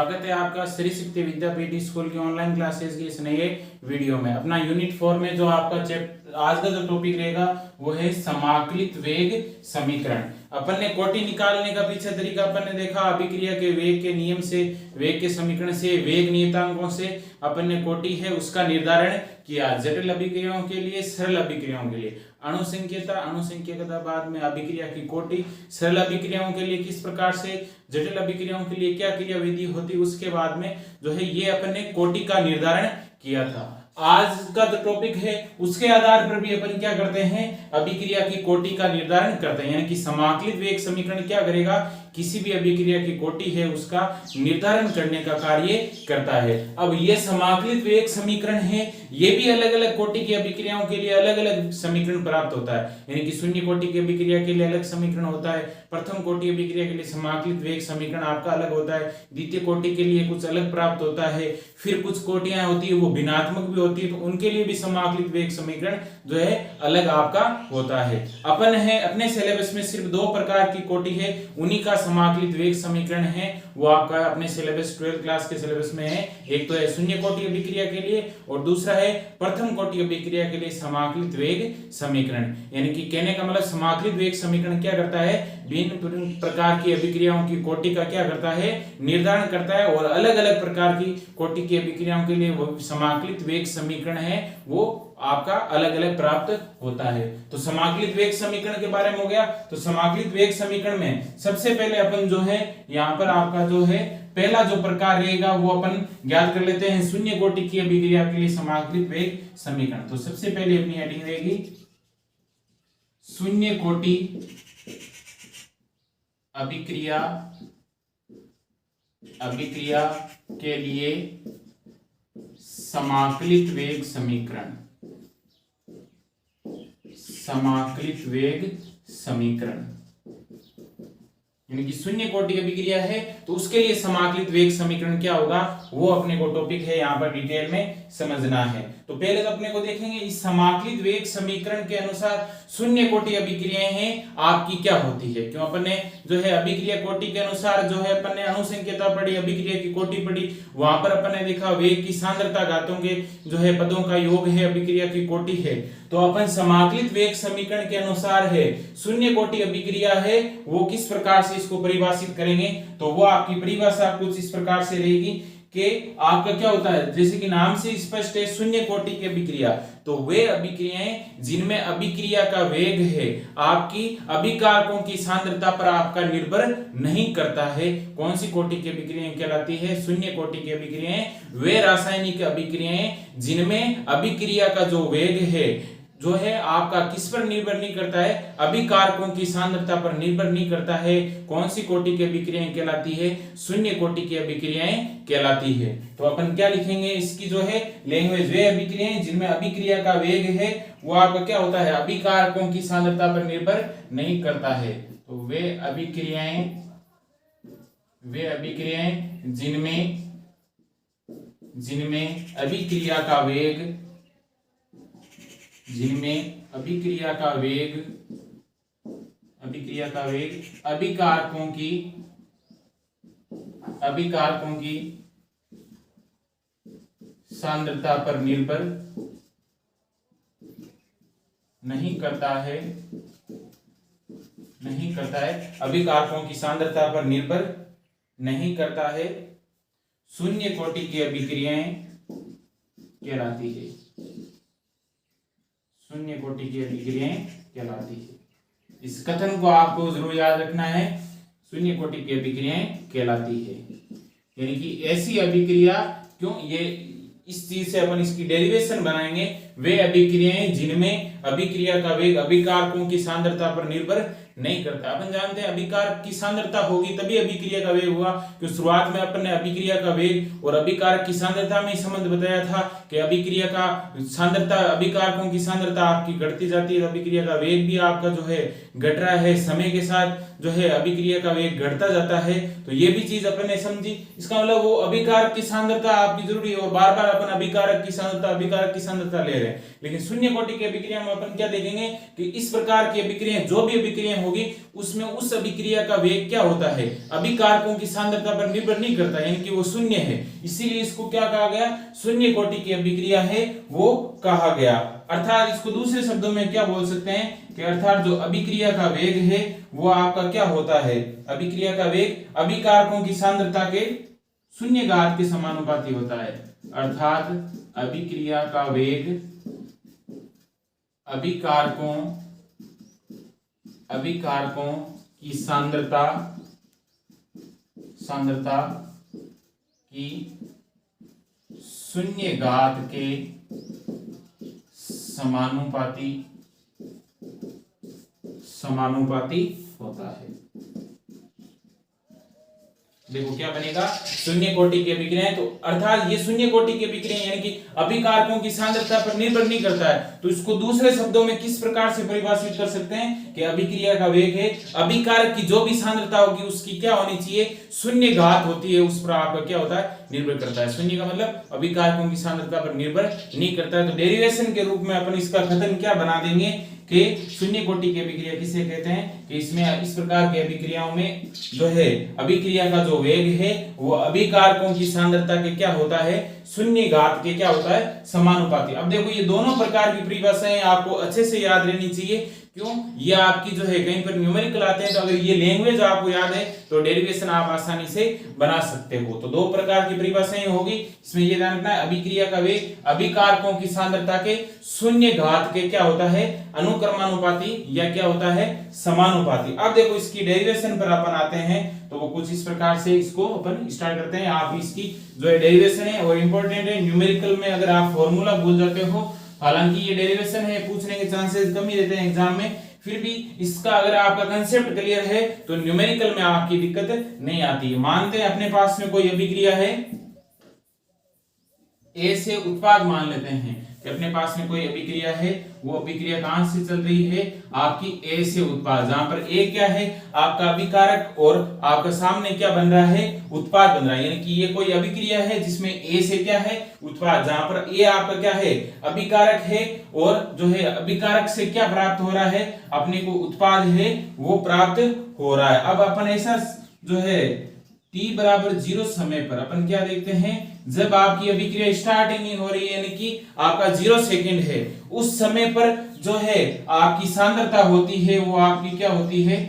स्वागत है आपका श्री शक्ति विद्यापीठ स्कूल की ऑनलाइन क्लासेस की इस नए वीडियो में। अपना यूनिट 4 में जो आपका आज का जो टॉपिक रहेगा वो है समाकलित वेग समीकरण। अपन ने कोटि निकालने का पीछे तरीका अपन ने देखा, अभिक्रिया के वेग के नियम से, वेग के समीकरण से, वेग नियतांकों से अपन ने कोटि है उसका निर्धारण किया। जटिल अभिक्रियाओं के लिए, सरल अभिक्रियाओं के लिए अणुसंख्यकता, बाद में अभिक्रिया की कोटि, सरल अभिक्रियाओं के लिए किस प्रकार से, जटिल अभिक्रियाओं के लिए क्या क्रिया विधि होती, उसके बाद में जो है ये अपन ने कोटि का निर्धारण किया था। आज का जो टॉपिक है उसके आधार पर भी अपन क्या करते हैं, अभिक्रिया की कोटि का निर्धारण करते हैं। यानी कि समाकलित वेग समीकरण क्या करेगा, किसी भी अभिक्रिया की कोटि है उसका निर्धारण करने का कार्य करता है। अब ये समाकलित वेग समीकरण है, ये भी अलग अलग कोटि की अभिक्रियाओं के लिए अलग अलग समीकरण प्राप्त होता है। यानी कि शून्य कोटि की अभिक्रिया के लिए अलग समीकरण होता है, प्रथम कोटि अभिक्रिया के लिए समाकलित वेग समीकरण आपका अलग होता है, द्वितीय कोटि के लिए कुछ अलग प्राप्त होता है, फिर कुछ कोटियां होती है वो भिन्नात्मक भी होती है, तो उनके लिए भी समाकलित वेग समीकरण जो है अलग आपका होता है। अपन है अपने सिलेबस में सिर्फ दो प्रकार की कोटि है, उन्हीं का समाकलित वेग समीकरण है वो आपका अपने सिलेबस 12th क्लास के सिलेबस में है। एक तो है शून्य कोटि अभिक्रिया के लिए और दूसरा है प्रथम कोटि अभिक्रिया के लिए समाकलित वेग समीकरण। यानी कि कहने का मतलब समाकलित वेग समीकरण क्या करता है, भिन्न प्रकार की अभिक्रियाओं की कोटि का क्या करता है, निर्धारण करता है, और अलग अलग प्रकार की कोटि की अभिक्रियाओं के लिए वो समाकलित वेग समीकरण है वो आपका अलग अलग प्राप्त होता है। तो समाकलित वेग समीकरण के बारे में हो गया। तो समाकलित वेग समीकरण में सबसे पहले अपन जो है यहाँ पर आपका जो है पहला जो प्रकार रहेगा वो अपन ज्ञात कर लेते हैं, शून्य कोटि की अभिक्रिया के लिए समाकलित वेग समीकरण। तो सबसे पहले अपनी हेडिंग रहेगी शून्य कोटि अभिक्रिया के लिए समाकलित वेग समीकरण। समाकलित वेग समीकरण यानी कि शून्य कोटि अभिक्रिया है तो उसके लिए समाकलित वेग समीकरण क्या होगा वो अपने को टॉपिक है यहाँ पर डिटेल में समझना है। तो पहले तो अपने को देखेंगे इस समाकलित वेग समीकरण के अनुसार शून्य कोटि अभिक्रियाएं हैं आपकी क्या होती है। क्यों अपन ने जो है अभिक्रिया कोटि के अनुसार जो है अपन ने अणुसंख्यता पढ़ी, अभिक्रिया की कोटि पढ़ी, वहां पर अपन ने देखा वेग की सांद्रता घातों के जो है पदों का योग है, अभिक्रिया की कोटि है। तो अपन समाकलित वेग समीकरण के अनुसार है शून्य कोटि अभिक्रिया है वो किस प्रकार से इसको परिभाषित करेंगे, तो वो आपकी परिभाषा कुछ इस प्रकार से रहेगी कि आपका क्या होता है, जैसे कि नाम से स्पष्ट है शून्य कोटि की अभिक्रिया, तो वे अभिक्रियाएं जिनमें अभिक्रिया का वेग है आपकी अभिकारकों की सांद्रता पर आपका निर्भर नहीं करता है। कौन सी कोटि की अभिक्रियाएं कहलाती है, शून्य कोटि की अभिक्रियाएं। वे रासायनिक अभिक्रियाएं जिनमें अभिक्रिया का जो वेग है जो है आपका किस पर निर्भर नहीं करता है, अभिकारकों की सांद्रता पर निर्भर नहीं करता है। कौन सी कोटि की अभिक्रियाएं कहलाती है, शून्य कोटि की अभिक्रियाएं कहलाती है। तो अपन क्या लिखेंगे इसकी जो है लैंग्वेज, वे अभिक्रियाएं जिनमें अभिक्रिया का वेग है वो आपका क्या होता है, अभिकारकों की सांद्रता पर निर्भर नहीं करता है। तो वे अभिक्रियाएं जिनमें अभिक्रिया का वेग अभिकारकों की सांद्रता पर निर्भर नहीं करता है, अभिकारकों की सांद्रता पर निर्भर नहीं करता है, शून्य कोटि की अभिक्रियाएं कहलाती है। शून्य कोटि की अभिक्रियाएं कहलाती है। इस कथन को आपको जरूर याद रखना है, शून्य कोटि की अभिक्रियाएं कहलाती है। यानी कि ऐसी अभिक्रिया, क्यों ये इस चीज से अपन इसकी डेरिवेशन बनाएंगे, वे अभिक्रियाएं जिनमें अभिक्रिया का वेग अभिकारकों की सांद्रता पर निर्भर नहीं करता। अपन जानते हैं अभिकारक की सांद्रता होगी तभी अभिक्रिया का वेग होगा, क्योंकि शुरुआत में अपन ने अभिक्रिया का वेग और अभिकारक की सांद्रता में संबंध बताया था कि अभिक्रिया का सांद्रता, अभिकारकों की सांद्रता आपकी घटती जाती है, अभिक्रिया का वेग भी आपका जो है घट रहा है, समय के साथ जो है अभिक्रिया का वेग घटता जाता है। तो ये भी चीज अपन ने समझी। इसका मतलब वो अभिकारक की सांद्रता आपकी जरूरी है और बार बार अपन अभिकारक की सांद्रता ले रहे हैं। लेकिन शून्य कोटि की अभिक्रिया में अपन क्या देखेंगे कि इस प्रकार की अभिक्रिया, जो भी अभिक्रिया होगी उसमें उस अभिक्रिया का वेग क्या होता है, अभिकारकों की सांद्रता पर निर्भर नहीं करता, यानी कि वो शून्य है। इसीलिए इसको क्या कहा गया, शून्य कोटि की अभिक्रिया है वो कहा गया। अर्थात इसको दूसरे शब्दों में क्या बोल सकते हैं कि अर्थात जो अभिक्रिया का वेग है वो आपका क्या होता है, अभिक्रिया का वेग अभिकारकों की सांद्रता के शून्य घात के समानुपाती होता है। अर्थात अभिक्रिया का वेग अभिकारकों की सांद्रता की शून्य घात के समानुपाती होता है। देखो क्या बनेगा, शून्य कोटि की अभिक्रिया, तो अर्थात ये शून्य कोटि की अभिक्रिया यानी कि अभिकारकों की सांद्रता पर निर्भर नहीं करता है। तो इसको दूसरे शब्दों में किस प्रकार से परिभाषित कर सकते हैं कि अभिक्रिया का वेग है, अभिकारक की जो भी सांद्रता होगी उसकी क्या होनी चाहिए, शून्य घात होती है, उस पर आपका क्या होता है, निर्भर करता है। शून्य का मतलब अभिकारकों की सांद्रता पर निर्भर नहीं करता है। तो डेरिवेशन के रूप में अपन इसका कथन क्या बना देंगे कि शून्य कोटि की अभिक्रिया किसे कहते हैं कि इसमें इस प्रकार की अभिक्रियाओं में जो है अभिक्रिया का जो वेग है वो अभिकारकों की सांद्रता के क्या होता है, शून्य घात के क्या होता है, समानुपाती। अब देखो ये दोनों प्रकार की परिभाषाएं आपको अच्छे से याद रहनी चाहिए। क्यों, ये आपकी जो है कहीं पर न्यूमेरिकल आते हैं, तो अगर ये लैंग्वेज आपको याद है तो डेरिवेशन आप आसानी से बना सकते हो। तो दो प्रकार की परिभाषाएं होगी, इसमें ये ध्यान रखना है, अभिक्रिया का वेग अभिकारकों की सांद्रता के शून्य घात के क्या होता है, अनुक्रमानुपाती या क्या होता है, समानुपाती। अब देखो इसकी डेरिवेशन पर अपन आते हैं, तो वो कुछ इस प्रकार से इसको अपन स्टार्ट करते हैं। आप इसकी जो है डेरिवेशन है वो इंपॉर्टेंट है। न्यूमेरिकल में अगर आप फॉर्मूला भूल जाते हो, हालांकि ये डेरिवेशन है, पूछने के चांसेस कम ही रहते हैं एग्जाम में, फिर भी इसका अगर आपका कंसेप्ट क्लियर है तो न्यूमेरिकल में आपकी दिक्कत नहीं आती है। मानते हैं अपने पास में कोई अभिक्रिया है, ए से उत्पाद मान लेते हैं कि अपने पास में कोई अभिक्रिया है, वो अभिक्रिया कहां से चल रही है, आपकी ए से उत्पाद, जहां पर ए क्या है, आपका अभिकारक और आपका सामने क्या बन रहा है, उत्पाद बन रहा है। यानी कि ये कोई अभिक्रिया है जिसमें ए से क्या है, उत्पाद, जहां पर ए आपका क्या है, अभिकारक है, और जो है अभिकारक से क्या प्राप्त हो रहा है, अपने को उत्पाद है वो प्राप्त हो रहा है। अब अपन ऐसा जो है t बराबर 0 समय पर अपन क्या देखते हैं, जब आपकी अभिक्रिया स्टार्ट ही नहीं हो रही है, यानी कि आपका 0 सेकंड है, उस समय पर जो है आपकी सांद्रता होती है वो आपकी क्या होती है,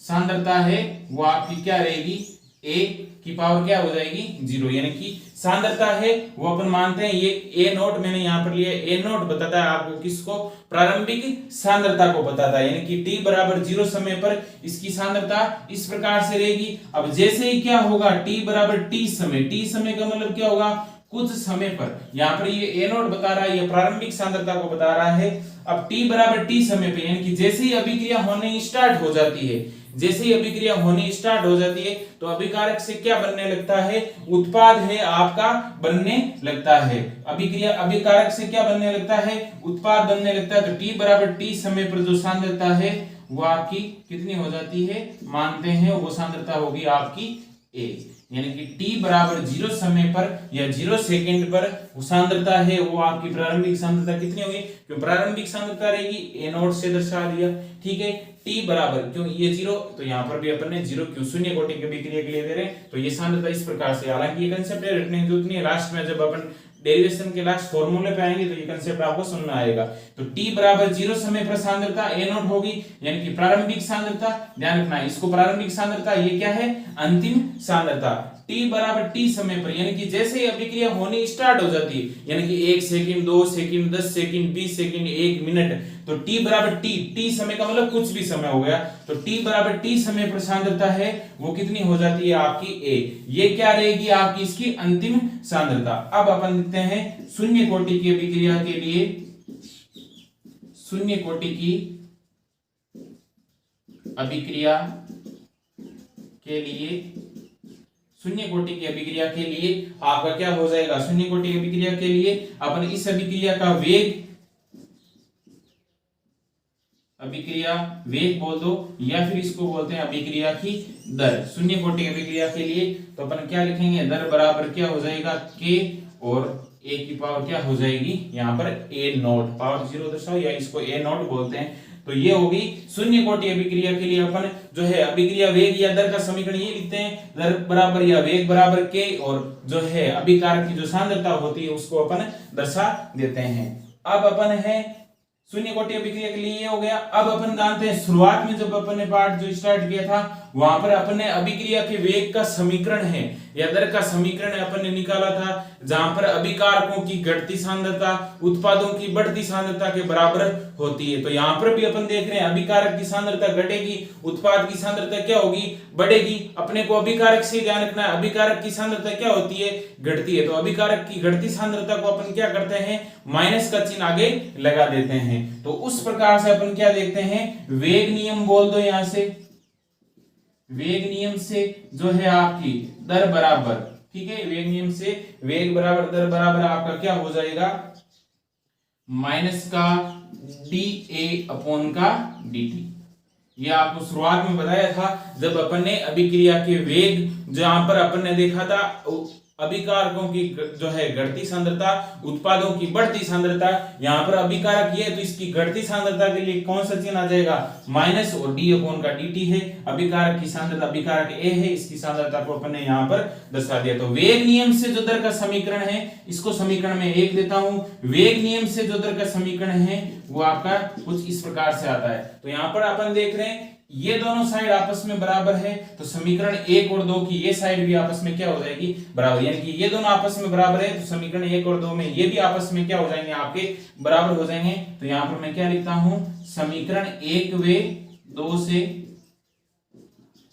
सांद्रता है वो आपकी क्या रहेगी, a की पावर क्या हो जाएगी 0, यानी कि सांद्रता है वो अपन मानते हैं ये ए नोट मैंने यहां पर लिया, ए नोट बताता है आपको किसको, प्रारंभिक सांद्रता को बताता है। यानी कि t बराबर 0 समय पर इसकी सांद्रता इस प्रकार से रहेगी। अब जैसे ही क्या होगा, t बराबर t समय का मतलब क्या होगा, कुछ समय पर, यहाँ पर ये ए नोट बता रहा है, ये प्रारंभिक सांद्रता को बता रहा है। अब t बराबर t समय पे, यानी कि जैसे ही अभिक्रिया होने स्टार्ट हो जाती है, जैसे ही अभिक्रिया होनी स्टार्ट हो जाती है तो अभिकारक से क्या बनने लगता है, उत्पाद है आपका बनने लगता है। अभिक्रिया अभिकारक से क्या बनने लगता है, उत्पाद बनने लगता है। तो t बराबर t समय पर जो सांद्रता है वो आपकी कितनी हो जाती है, मानते हैं वो सांद्रता होगी आपकी a, यानी कि t बराबर 0 समय पर या 0 सेकंड पर वो सांद्रता है वो आपकी प्रारंभिक सांद्रता कितनी होगी, क्यों प्रारंभिक सांद्रता रहेगी a नोट से दर्शा दिया, ठीक है। t बराबर, क्यों ये 0, तो यहाँ पर भी अपन ने 0 क्यों, शून्य कोटि की अभिक्रिया के लिए दे रहे हैं, तो ये सांद्रता इस प्रकार से, हालांकि ये कंसेप्ट रटने की जरूरत नहीं है, लास्ट में जब अपन डेरिवेशन के लास्ट फॉर्मूले पे आएंगे तो ये कंसेप्ट आपको समझ में आएगा। तो t बराबर 0 समय पर सांद्रता a नोट होगी, यानी कि प्रारंभिक सांद्रता, ध्यान रखना है इसको, प्रारंभिक सांद्रता ये क्या है, अंतिम सांद्रता। t बराबर t समय पर, यानी कि जैसे ही अभिक्रिया होनी स्टार्ट हो जाती है, यानी कि 1 second 2 second 10 second 20 second 1 minute, तो t बराबर t समय का मतलब कुछ भी समय हो गया, तो t बराबर t समय पर सांद्रता है वो कितनी हो जाती है आपकी a, ये क्या रहेगी आपकी इसकी अंतिम सांद्रता। अब अपन देखते हैं शून्य कोटि की अभिक्रिया के लिए, शून्य कोटि की अभिक्रिया के लिए, शून्य कोटि की अभिक्रिया के लिए आपका क्या हो जाएगा, शून्य कोटि की अभिक्रिया के लिए अपन इस अभिक्रिया का वेग, अभिक्रिया वेग बोल दो या फिर इसको बोलते हैं अभिक्रिया की दर। शून्य कोटि की अभिक्रिया के लिए तो अपन क्या लिखेंगे, दर बराबर क्या हो जाएगा k और ए की पावर क्या हो जाएगी यहाँ पर ए नॉट, पावर 0 दर्शाओ या इसको ए नॉट बोलते हैं। तो ये होगी शून्य कोटि अभिक्रिया के लिए अपन जो है अभिक्रिया वेग या दर का समीकरण ये लिखते हैं, दर बराबर या वेग बराबर के, और जो है अभिकारक की जो सांद्रता होती है उसको अपन दर्शा देते हैं। अब अपन है शून्य कोटि अभिक्रिया के लिए ये हो गया। अब अपन जानते हैं शुरुआत में जब अपन ने पाठ जो स्टार्ट किया था वहां पर अपन ने अभिक्रिया के वेग का समीकरण है या दर का समीकरण अपन ने निकाला था, जहां पर अभिकारकों की घटती सांद्रता उत्पादों की बढ़ती सांद्रता के बराबर होती है। तो यहाँ पर भी अपन देख रहे हैं अभिकारक की सांद्रता घटेगी, उत्पाद की सांद्रता क्या होगी, बढ़ेगी। अपने को अभिकारक से ध्यान रखना है, अभिकारक की सांद्रता क्या होती है, घटती है। तो अभिकारक की घटती सांद्रता को अपन क्या करते हैं, माइनस का चिन्ह आगे लगा देते हैं। तो उस प्रकार से अपन क्या देखते हैं, वेग नियम बोल दो यहां से, वेग नियम से जो है आपकी दर बराबर, ठीक है, वेग नियम से वेग बराबर दर बराबर आपका क्या हो जाएगा, माइनस का डी ए अपॉन का डी टी। ये आपको शुरुआत में बताया था जब अपन ने अभिक्रिया के वेग, जहां पर अपन ने देखा था अभिकारकों की जो है घटती सांद्रता उत्पादों की बढ़ती सांद्रता, यहाँ पर अभिकारक ये तो इसकी घटती सांद्रता के लिए कौन सा चिन्ह आ जाएगा, माइनस, और डी अपॉन का dt है। अभिकारक की सांद्रता अभिकारक ए है, इसकी सांद्रता को अपन ने यहाँ पर दर्शा दिया। तो वेग नियम से जो दर का समीकरण है इसको समीकरण में 1 देता हूं। वेग नियम से जो दर का समीकरण है वो आपका कुछ इस प्रकार से आता है। तो यहाँ पर अपन देख रहे हैं ये दोनों साइड आपस में बराबर है, तो समीकरण 1 और 2 की ये साइड भी आपस में क्या हो जाएगी, बराबर। यानी कि ये दोनों आपस में बराबर है तो समीकरण 1 और 2 में ये भी आपस में क्या हो जाएंगे, आपके बराबर हो जाएंगे। तो यहां पर मैं क्या लिखता हूं, समीकरण 1 वे 2 से,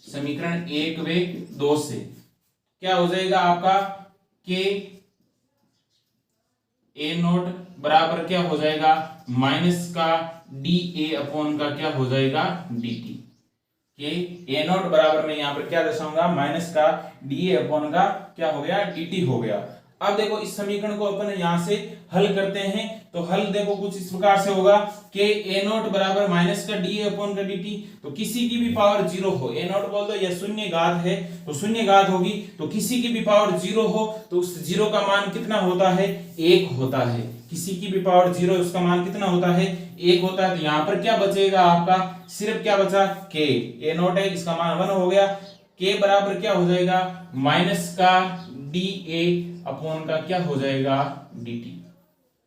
समीकरण 1 वे 2 से क्या हो जाएगा आपका के ए नोट बराबर क्या हो जाएगा, माइनस का डी ए अपॉन का क्या हो जाएगा डी टी। के ए नोट बराबर में यहाँ पर क्या दर्शाऊंगा, माइनस का डी ए अपॉन का क्या हो गया, डी टी हो गया। अब देखो इस समीकरण को अपन यहां से हल करते हैं, तो हल देखो कुछ इस प्रकार से होगा कि ए नोट बराबर माइनस का डी अपॉन का dt। तो किसी की भी पावर 0 हो, ए नोट बोल दो या शून्य घात है तो शून्य घात होगी, तो किसी की भी पावर 0 हो तो उस 0 का मान कितना होता है, 1 होता है। किसी की भी पावर 0 उसका मान कितना होता है, 1 होता है। तो यहाँ पर क्या बचेगा आपका, सिर्फ क्या बचा, के ए नोट है, इसका मान 1 हो गया। के बराबर क्या हो जाएगा, माइनस का डी ए अपॉन का क्या हो जाएगा डी टी।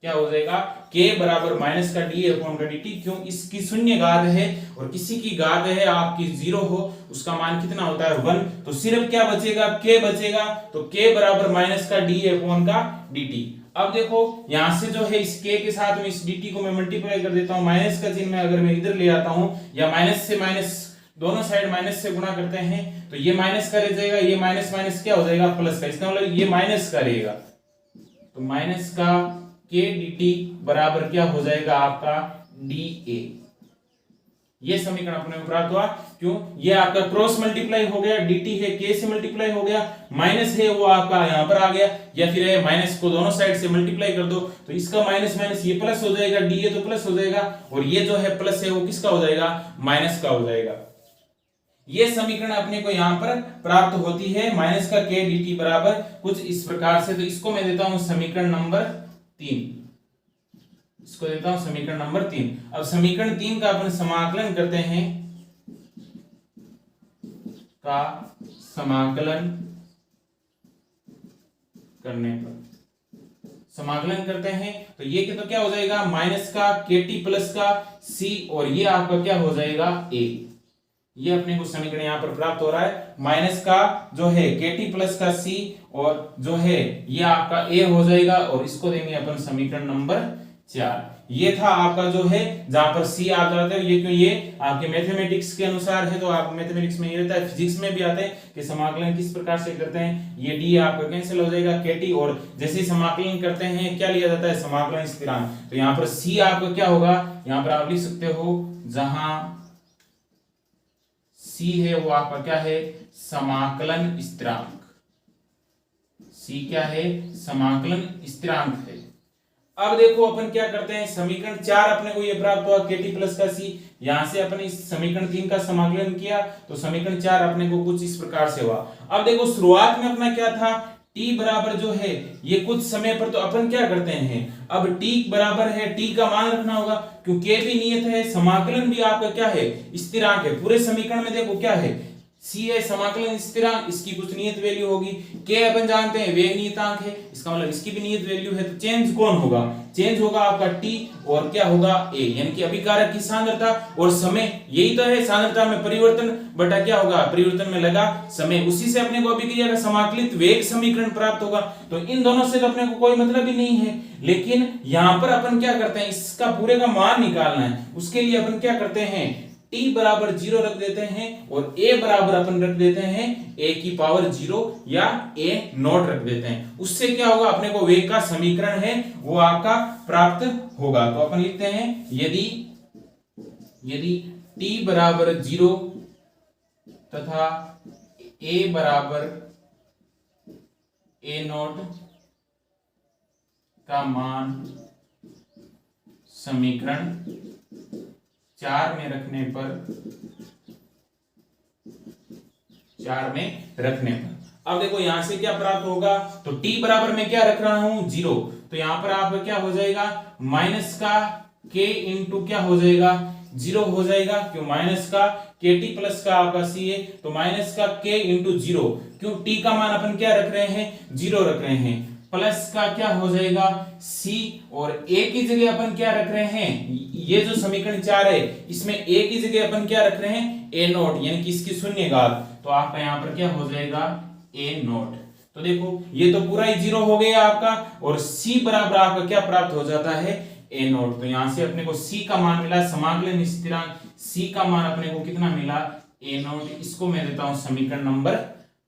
क्या हो जाएगा, के बराबर माइनस का डी अपॉन का डी टी। क्यों, इसकी शून्य घात है और किसी की घात है आपकी 0 हो, उसका मान कितना होता है 1। तो सिर्फ क्या बचेगा, के बचेगा। तो के बराबर माइनस का डी अपॉन का डी टी। अब देखो यहां से जो है इस के के साथ में इस dt को मैं मल्टीप्लाई कर देता हूं, माइनस का चिन्ह मैं अगर मैं इधर ले आता हूं या माइनस से माइनस, दोनों साइड माइनस से गुणा करते हैं तो ये माइनस का रह जाएगा, ये माइनस माइनस क्या हो जाएगा, प्लस का। इसका मतलब ये माइनस का रहेगा, तो माइनस का के dt बराबर क्या हो जाएगा आपका dA। ये समीकरण अपने को प्राप्त हुआ। क्यों, ये आपका क्रॉस मल्टीप्लाई हो गया, dt है k से मल्टीप्लाई हो गया, माइनस है वो आपका यहां पर आ गया, या फिर है माइनस को दोनों साइड से मल्टीप्लाई कर दो तो इसका माइनस माइनस ये प्लस हो जाएगा, dA तो प्लस हो जाएगा, और ये जो है प्लस है वो किसका हो जाएगा, माइनस का हो जाएगा। ये समीकरण अपने को यहां पर प्राप्त होती है, माइनस का k dt बराबर कुछ इस प्रकार से। तो इसको मैं देता हूं समीकरण नंबर 3, इसको देता हूं समीकरण नंबर 3। अब समीकरण 3 का अपन समाकलन करते हैं, का समाकलन करने पर समाकलन करते हैं तो ये तो क्या हो जाएगा, माइनस का kt प्लस का c, और ये आपका क्या हो जाएगा a। ये अपने को समीकरण यहां पर प्राप्त हो रहा है, माइनस का जो है kt प्लस का c, और जो है ये आपका a हो जाएगा, और इसको देंगे अपन समीकरण नंबर 4। ये था आपका जो है जहां पर c आप जाते हो, ये क्यों, ये आपके मैथमेटिक्स के अनुसार है, तो आप मैथमेटिक्स में ये रहता है, फिजिक्स में भी आते हैं कि समाकलन किस प्रकार से करते हैं। ये d आपका कैंसिल हो जाएगा kt, और जैसे समाकलन करते हैं क्या लिया जाता है, समाकलन स्थिरांक। तो यहाँ पर c आपका क्या होगा, यहाँ पर आप लिख सकते हो जहां c है वो आपका क्या है, समाकलन स्थिरांक। c क्या है, समाकलन स्थिरांक है। अब देखो अपन क्या करते हैं, समीकरण 4 अपने को ये प्राप्त हुआ kt प्लस का c, यहां से अपने इस समीकरण 3 का समाकलन किया तो समीकरण 4 अपने को कुछ इस प्रकार से हुआ। अब देखो शुरुआत में अपना क्या था, t बराबर जो है ये कुछ समय पर तो अपन क्या करते हैं, अब t बराबर है, t का मान रखना होगा क्योंकि भी नियत है, समाकलन भी आपका क्या है, स्थिरांक है। पूरे समीकरण में देखो क्या है, c है समाकलन स्थिरांक, इसकी कुछ नियत वैल्यू होगी, k अपन जानते हैं वेग नियतांक है, इसका मतलब इसकी भी नियत वैल्यू है। तो चेंज कौन होगा, चेंज होगा आपका t और क्या होगा a, यानी कि अभिकारक की सांद्रता और समय, यही तो है सांद्रता में परिवर्तन बटा क्या होगा, परिवर्तन में लगा समय, उसी से अपने को अभिक्रिया का समाकलित वेग समीकरण प्राप्त होगा। तो इन दोनों से तो अपने को कोई मतलब ही नहीं है, लेकिन यहां पर अपन क्या करते हैं, इसका पूरे का मान निकालना है, उसके लिए अपन क्या करते हैं, t बराबर 0 रख देते हैं और a बराबर अपन रख देते हैं a की पावर 0 या a नॉट रख देते हैं। उससे क्या होगा, अपने को वेग का समीकरण है वो आपका प्राप्त होगा। तो अपन लिखते हैं यदि t बराबर 0 तथा a बराबर a नॉट का मान समीकरण 4 में रखने पर अब देखो यहां से क्या प्राप्त होगा, तो t बराबर में क्या रख रहा हूं 0, तो यहां पर आपका क्या हो जाएगा, माइनस का k इंटू क्या हो जाएगा 0 हो जाएगा, क्यों माइनस का kt प्लस का आपका c है, तो माइनस का k इंटू 0, क्यों t का मान अपन क्या रख रहे हैं 0 रख रहे हैं, प्लस का क्या हो जाएगा c और a की जगह अपन क्या रख रहे हैं, ये जो समीकरण 4 है इसमें a की जगह अपन क्या रख रहे हैं a नॉट, यानी कि इसकी शून्य घात, तो आपका यहाँ पर क्या हो जाएगा a नॉट। तो देखो ये तो पूरा ही 0 हो गया आपका, और c बराबर आपका क्या प्राप्त हो जाता है a नॉट। तो यहां से अपने को c का मान मिला, समाकलन स्थिरांक c का मान अपने को कितना मिला a नॉट, इसको मैं देता हूं समीकरण नंबर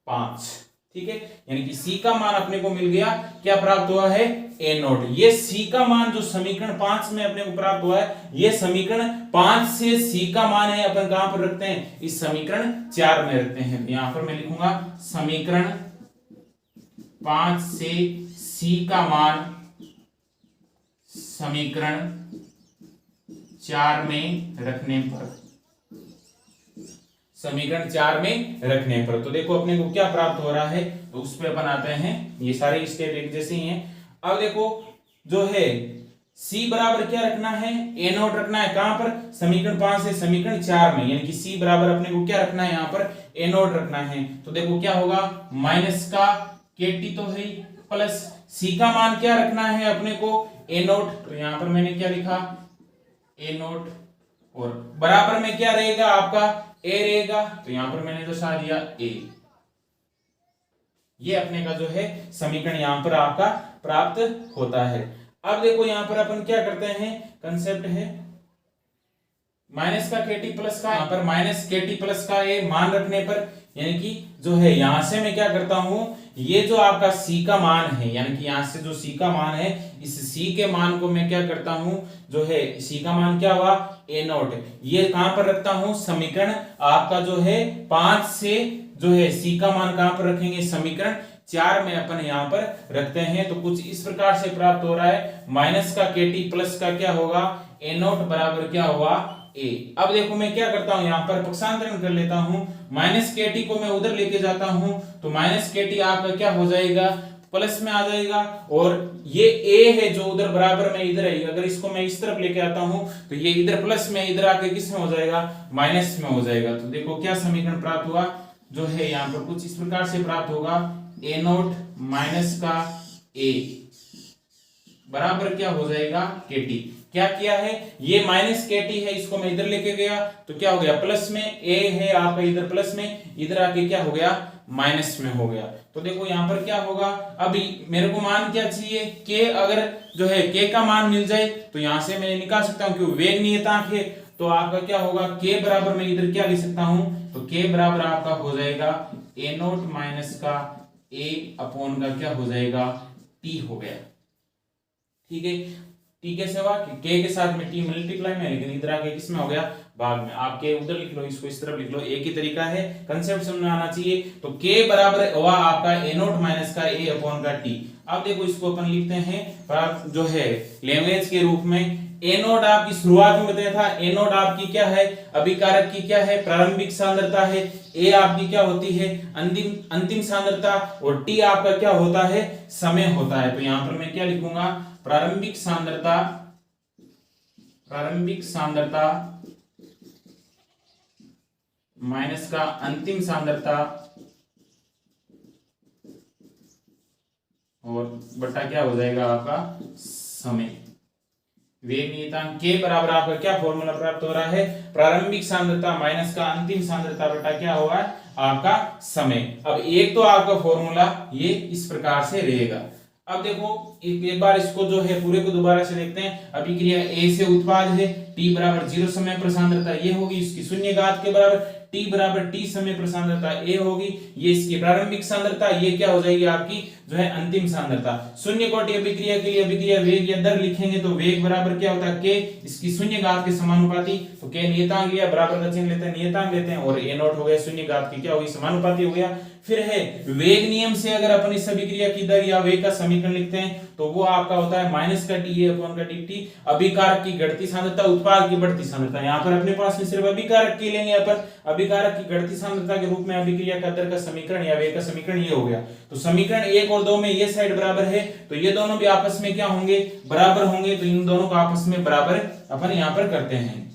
5, ठीक है, यानी कि c का मान अपने को मिल गया, क्या प्राप्त हुआ है a नॉट। ये c का मान जो समीकरण 5 में अपने को प्राप्त हुआ है, ये समीकरण 5 से c का मान है अपन कहां पर रखते हैं, इस समीकरण 4 में रखते हैं। तो यहां पर मैं लिखूंगा समीकरण 5 से c का मान समीकरण 4 में रखने पर, समीकरण 4 में रखने पर, तो देखो अपने को क्या प्राप्त हो रहा है, तो उस पे अपन आते हैं, ये सारे स्टेप एक जैसे ही हैं। अब देखो जो है c बराबर क्या रखना है a नॉट रखना है, कहां पर, समीकरण 5 से समीकरण 4 में, यानी कि c बराबर अपने को क्या रखना है यहाँ पर a नॉट रखना है। तो देखो क्या होगा, माइनस का kt तो है प्लस c का मान क्या रखना है अपने को a नॉट, तो यहां पर मैंने क्या लिखा a नॉट, और बराबर में क्या रहेगा आपका a रहेगा, तो यहां पर मैंने दर्शा दिया a। ये अपने का जो है समीकरण यहां पर आपका प्राप्त होता है। अब देखो यहां पर अपन क्या करते हैं, कंसेप्ट है माइनस का kt प्लस का, यहां पर माइनस kt प्लस का a मान रखने पर, यानी कि जो है यहां से मैं क्या करता हूं, ये जो आपका c का मान है, यानी कि यहां से जो c का मान है, इस c के मान को मैं क्या करता हूं, जो है c का मान क्या हुआ a नॉट, ये कहां पर रखता हूं, समीकरण आपका जो है 5 से जो है c का मान कहां पर रखेंगे, समीकरण 4 में अपन यहां पर रखते हैं। तो कुछ इस प्रकार से प्राप्त हो रहा है, माइनस का kt प्लस का क्या होगा a नॉट बराबर क्या हुआ a। अब देखो मैं क्या करता हूं, यहाँ पर पक्षांतरण कर लेता हूं, माइनस kt को मैं उधर लेके जाता हूं, तो माइनस kt आपका क्या हो जाएगा प्लस में आ जाएगा, और ये a है जो उधर बराबर में इधर है, अगर इसको मैं इस तरफ लेके आता हूं तो ये इधर प्लस में, इधर आके किस में हो जाएगा माइनस में हो जाएगा। तो देखो क्या समीकरण प्राप्त हुआ, जो है यहाँ पर कुछ इस प्रकार से प्राप्त होगा, a नॉट माइनस का a बराबर क्या हो जाएगा kt। क्या किया है, ये माइनस kt है, इसको मैं इधर लेके गया तो क्या हो गया प्लस में, a है आपका इधर प्लस में, इधर आके क्या हो गया माइनस में हो गया। तो देखो यहाँ पर क्या होगा, अभी मेरे को मान क्या चाहिए k, अगर जो है k का मान मिल जाए तो यहाँ से मैं निकाल सकता हूँ, क्योंकि वेग नियतांक है, तो आपका क्या होगा k बराबर मैं इधर क्या लिख सकता हूँ, तो k बराबर आपका हो जाएगा a नॉट माइनस का a अपॉन का क्या हो जाएगा t हो गया, ठीक है। t कैसे हुआ कि k के साथ में t मल्टीप्लाई में, लेकिन इधर आके किसमें हो गया भाग में, आप k उधर लिख लो, इसको इस तरफ लिख लो, एक ही तरीका है, कंसेप्ट समझ में आना चाहिए। तो k बराबर हुआ आपका a नॉट माइनस का a अपॉन का t। अब देखो इसको अपन लिखते हैं जो है लैंग्वेज के रूप में ए नोट आपकी शुरुआत में बताया था, ए नोट आपकी क्या है, अभिकारक की क्या है, प्रारंभिक सांद्रता है, ए आपकी क्या होती है, अंतिम सांद्रता, और टी आपका क्या होता है, समय होता है। तो यहां पर मैं क्या लिखूंगा, प्रारंभिक सांद्रता माइनस का अंतिम सांद्रता और बटा क्या हो जाएगा आपका समय। वेग नियतांक के बराबर आपका क्या फॉर्मूला प्राप्त हो रहा है, प्रारंभिक सांद्रता माइनस का अंतिम सांद्रता बटा क्या होगा आपका समय। अब एक तो आपका फॉर्मूला ये इस प्रकार से रहेगा। अब देखो एक बार इसको जो है पूरे को दोबारा से देखते हैं। अभिक्रिया ए से उत्पाद है, टी बराबर 0 समय पर सांद्रता ये होगी, इसकी शून्य घात के बराबर, टी बराबर टी समय पर सांद्रता ए होगी, ये इसकी प्रारंभिक सांद्रता, ये क्या हो जाएगी आपकी जो है अंतिम सांद्रता। शून्य कोटि अभिक्रिया के लिए अभिक्रिया वेग या दर लिखेंगे तो वेग बराबर क्या होता है के, इसकी शून्य घात के समानुपाती, तो के नियतांक लिया, बराबर का चिन्ह लेते हैं, नियतांक लेते हैं, और ए नोट हो गया शून्य घात की क्या होगी समानुपाती हो गया। फिर है वेग नियम से अगर अपन इस अभिक्रिया की दर या वेग का समीकरण लिखते हैं तो वो आपका होता है माइनस का टी अपॉन का dt, अभिकारक की घटती सांद्रता उत्पाद की बढ़ती सांद्रता। यहाँ पर अपने पास में सिर्फ अभिकारक की लेंगे अपन, अभिकारक की घटती सांद्रता के रूप में अभिक्रिया का दर का समीकरण या वेग का समीकरण ये हो गया। तो समीकरण 1 और 2 में ये साइड बराबर है तो ये दोनों भी आपस में क्या होंगे, बराबर होंगे, तो इन दोनों को आपस में बराबर अपन यहाँ पर करते हैं।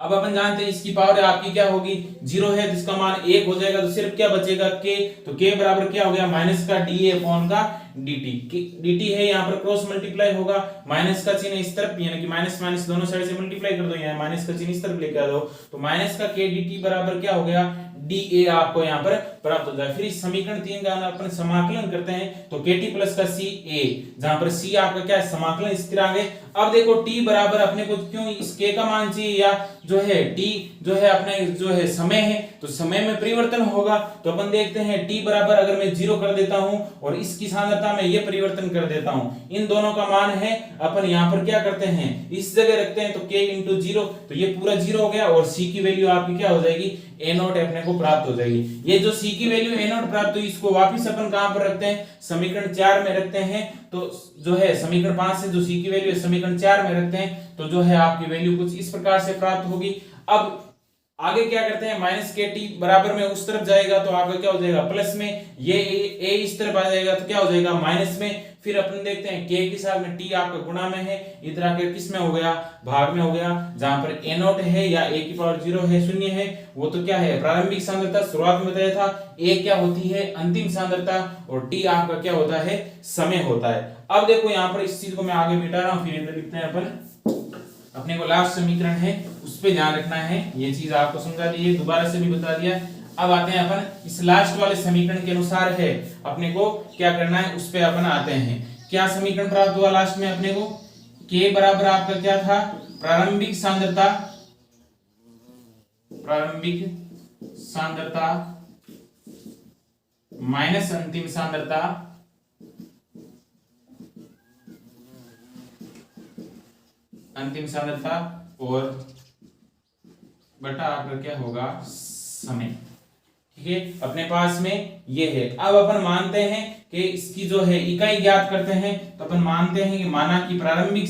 अब अपन जानते हैं इसकी पावर आपकी क्या होगी, 0 है जिसका मान 1 हो जाएगा, तो सिर्फ क्या बचेगा के, तो के बराबर क्या हो गया माइनस का डी अपॉन का dt है, यहाँ पर क्रॉस मल्टीप्लाई होगा, माइनस का चिन्ह इस तरफ यानी कि माइनस माइनस दोनों साइड से मल्टीप्लाई कर दो, यहाँ माइनस का चिन्ह इस तरफ लेकर आ दो, तो माइनस का के dt बराबर क्या हो गया dA आपको यहाँ पर प्राप्त हो जाए। फिर इस समीकरण 3 का अपन समाकलन करते हैं तो kt प्लस का CA, जहां पर C आपका क्या है समाकलन स्थिरांक है। अब देखो t बराबर अपने को क्यों इस k का मान चाहिए, या जो है t जो है अपने जो है समय है, तो समय में परिवर्तन होगा, तो अपन देखते हैं t बराबर अगर मैं 0 कर देता हूं और इसकी सांद्रता में ये परिवर्तन कर देता हूं, इन दोनों का मान है, अपन यहाँ पर क्या करते हैं इस जगह रखते हैं, तो k इंटू 0, तो ये पूरा 0 हो गया, और c की वैल्यू आपकी क्या हो जाएगी a नोट अपने को प्राप्त हो जाएगी। ये जो c की वैल्यू a नोट प्राप्त हुई इसको वापस अपन कहां पर रखते हैं, समीकरण 4 में रखते हैं, तो जो है समीकरण 5 से जो c की वैल्यू है समीकरण 4 में रखते हैं, तो जो है आपकी वैल्यू कुछ इस प्रकार से प्राप्त होगी। अब आगे क्या करते हैं, माइनस के टी बराबर में उस तरफ जाएगा तो आपका क्या हो जाएगा प्लस में, ये ए इस तरफ आ जाएगा तो क्या हो जाएगा माइनस में। फिर अपन देखते हैं के के साथ में टी आपका गुणा में है, इधर आके किस में हो गया भाग में हो गया, जहां पर ए नोट है या ए की पावर 0 है शून्य है, वो तो क्या है प्रारंभिक सांद्रता, शुरुआत में बताया था, ए क्या होती है अंतिम सांद्रता, और टी आपका क्या होता है समय होता है। अब देखो यहाँ पर इस चीज को मैं आगे मिटा रहा हूँ, फिर इधर लिखते हैं अपन, अपने को लास्ट समीकरण है उस पे ध्यान रखना है, ये चीज आपको समझा दी है, दोबारा से भी बता दिया। अब आते हैं अपन इस लास्ट वाले समीकरण के अनुसार है अपने को क्या करना है, उस पे अपन आते हैं। क्या समीकरण प्राप्त हुआ लास्ट में अपने को, के बराबर आपका क्या था प्रारंभिक सांद्रता माइनस अंतिम सांद्रता और बटा आपका क्या होगा समय। ठीक है, अपने पास में ये है। अब अपन मानते हैं कि इसकी जो है इकाई ज्ञात करते हैं, तो अपन मानते हैं कि माना कि प्रारंभिक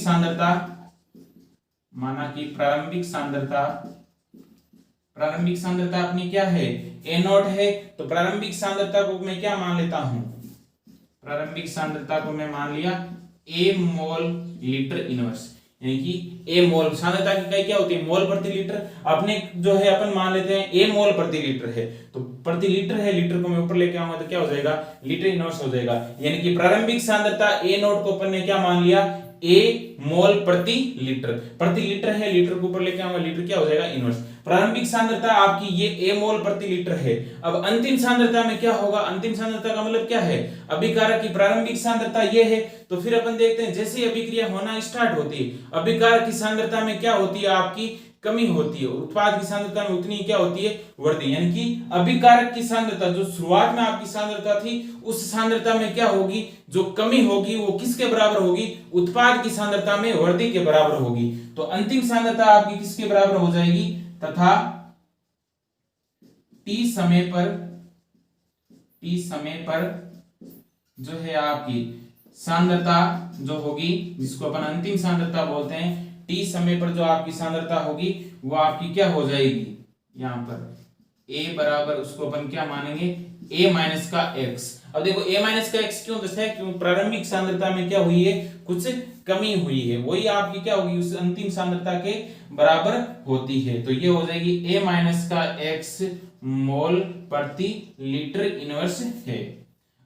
सांद्रता अपनी क्या है ए नोट है, तो प्रारंभिक सांद्रता को मैं क्या मान लेता हूं, प्रारंभिक सांद्रता को मैं मान लिया ए मोल लीटर इनवर्स, यानी कि ए मोल, सांद्रता की इकाई क्या होती है मोल प्रति लीटर, अपने जो है अपन मान लेते हैं ए मोल प्रति लीटर है, तो प्रति लीटर है, लीटर को मैं ऊपर लेके आऊंगा तो क्या हो जाएगा लीटर इनवर्स हो जाएगा, यानी कि प्रारंभिक सांद्रता ए नोट को अपन ने क्या मान लिया ए मोल प्रति लीटर है, लीटर को ऊपर लेके आऊंगा, लीटर क्या हो जाएगा इनवर्स। प्रारंभिक सांद्रता आपकी ये ए मोल प्रति लीटर है। अब अंतिम सांद्रता में क्या होगा, अंतिम सांद्रता का मतलब क्या है, अभिकारक की प्रारंभिक सांद्रता ये है, तो फिर अपन देखते हैं जैसे अभिक्रिया होना स्टार्ट होती है, अभिकारक की सांद्रता में क्या होती है आपकी कमी होती है, उत्पाद की सांद्रता में उतनी क्या होती है वृद्धि, यानी कि अभिकारक की सांद्रता जो शुरुआत में आपकी सांद्रता थी उस सांद्रता में क्या होगी, जो कमी होगी वो किसके बराबर होगी, उत्पाद की सांद्रता में वृद्धि के बराबर होगी। तो अंतिम सांद्रता आपकी किसके बराबर हो जाएगी, तथा टी समय पर जो है आपकी सांद्रता जो होगी, जिसको अपन अंतिम सांद्रता बोलते हैं, t समय पर जो आपकी सांद्रता होगी वो आपकी क्या हो जाएगी, यहाँ पर a बराबर उसको अपन क्या मानेंगे, a माइनस का x। अब देखो a माइनस का x क्यों दस है, क्यों प्रारंभिक सांद्रता में क्या हुई है, कुछ कमी हुई है, वही आपकी क्या होगी उस अंतिम सांद्रता के बराबर होती है। तो ये हो जाएगी a माइनस का x मोल प्रति लीटर इनवर्स है।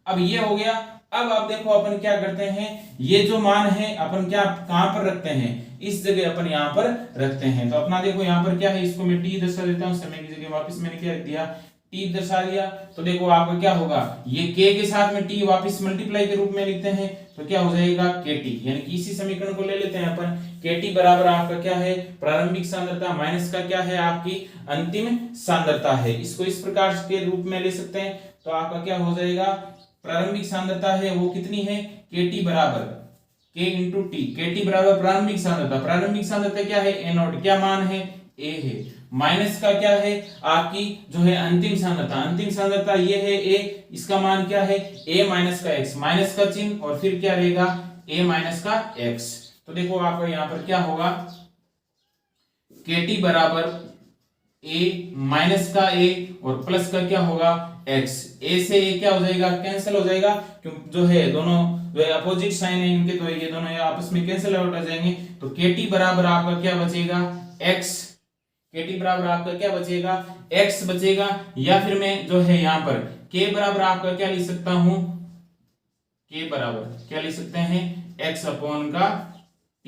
अब ये हो गया। अब आप देखो अपन क्या करते हैं, ये जो मान है अपन क्या कहां पर रखते हैं, इस जगह अपन यहां पर रखते हैं। तो अपना देखो यहां पर क्या है, इसको मैं t दर्शा देता हूं, समय की जगह वापस मैंने क्या रख दिया, t दर्शा दिया। तो देखो आपका क्या होगा, ये k के साथ में t वापस मल्टीप्लाई के रूप में लिखते हैं, तो क्या हो जाएगा kt, यानी कि इसी समीकरण को ले लेते हैं अपन। kt बराबर आपका क्या है, प्रारंभिक सांद्रता माइनस का क्या है, आपकी अंतिम सांद्रता है। इसको इस प्रकार के रूप में ले सकते हैं। तो आपका क्या हो जाएगा, प्रारंभिक सांद्रता है वो कितनी है, kt बराबर k इंटू टी, kt बराबर प्रारंभिक सांद्रता, प्रारंभिक सांद्रता क्या है, a नॉट, क्या मान है, a है, माइनस का क्या है आपकी जो है अंतिम सांद्रता, अंतिम सांद्रता ये है a, इसका मान क्या है a माइनस का x, माइनस का चिन्ह और फिर क्या रहेगा a माइनस का x। तो देखो आपका यहाँ पर क्या होगा, kt बराबर a माइनस का a और प्लस का क्या होगा x, a से a क्या हो जाएगा, कैंसिल हो जाएगा, क्यों जो है दोनों जो है अपोजिट साइन है इनके, तो ये दोनों आपस में कैंसिल आउट हो जाएंगे। तो kt बराबर आपका क्या बचेगा x, kt बराबर आपका क्या बचेगा x बचेगा, या फिर मैं जो है यहाँ पर k बराबर आपका क्या लिख सकता हूं, k बराबर क्या लिख सकते हैं x अपॉन का t,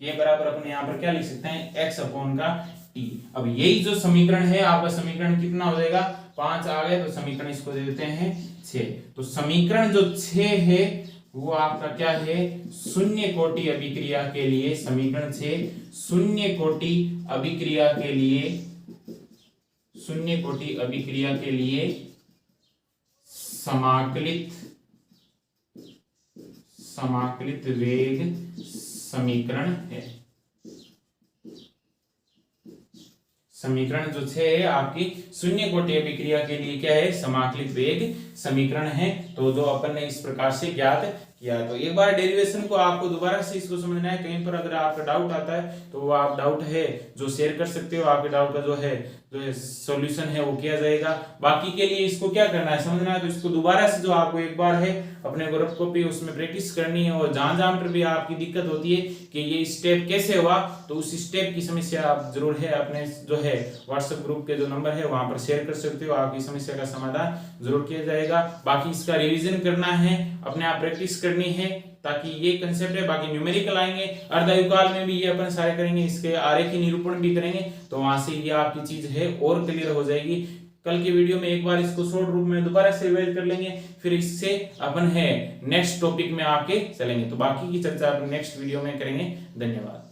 k बराबर अपने यहाँ पर क्या लिख सकते हैं x अपॉन का t। अब यही जो समीकरण है आपका, समीकरण कितना हो जाएगा 5 आ गए, तो समीकरण इसको दे देते हैं 6। तो समीकरण जो 6 है वो आपका क्या है, शून्य कोटि अभिक्रिया के लिए, समीकरण 6 शून्य कोटि अभिक्रिया के लिए, शून्य कोटि अभिक्रिया के लिए समाकलित वेग समीकरण है। समीकरण जो 6 है आपकी शून्य कोटि अभिक्रिया के लिए क्या है, समाकलित वेग समीकरण है। तो जो अपन ने इस प्रकार से ज्ञात किया। तो एक बार डेरिवेशन को आपको दोबारा से इसको समझना है, कहीं पर अगर आपका डाउट आता है तो वो आप डाउट है जो शेयर कर सकते हो, आपके डाउट का जो है सॉल्यूशन है वो किया जाएगा। बाकी के लिए इसको क्या करना है, समझना है, तो इसको दोबारा से जो आपको एक बार है अपने ग्रुप को भी उसमें प्रैक्टिस करनी है, और जहां जहां पर भी आपकी दिक्कत होती है कि ये स्टेप कैसे हुआ, तो उस स्टेप की समस्या आप जरूर है अपने जो है व्हाट्सएप ग्रुप के जो नंबर है वहां पर शेयर कर सकते हो, आपकी समस्या का समाधान जरूर किया जाएगा। बाकी इसका रिवीजन करना है, अपने आप प्रैक्टिस करनी है, ताकि ये कंसेप्ट है। बाकी न्यूमेरिकल आएंगे, अर्धयुकाल में भी ये अपन सारे करेंगे, इसके आरेखी निरूपण भी करेंगे, तो वहां से ये आपकी चीज है और क्लियर हो जाएगी। कल की वीडियो में एक बार इसको शॉर्ट रूप में दोबारा से रिवाइज कर लेंगे, फिर इससे अपन है नेक्स्ट टॉपिक में आके चलेंगे। तो बाकी की चर्चा अपन नेक्स्ट वीडियो में करेंगे। धन्यवाद।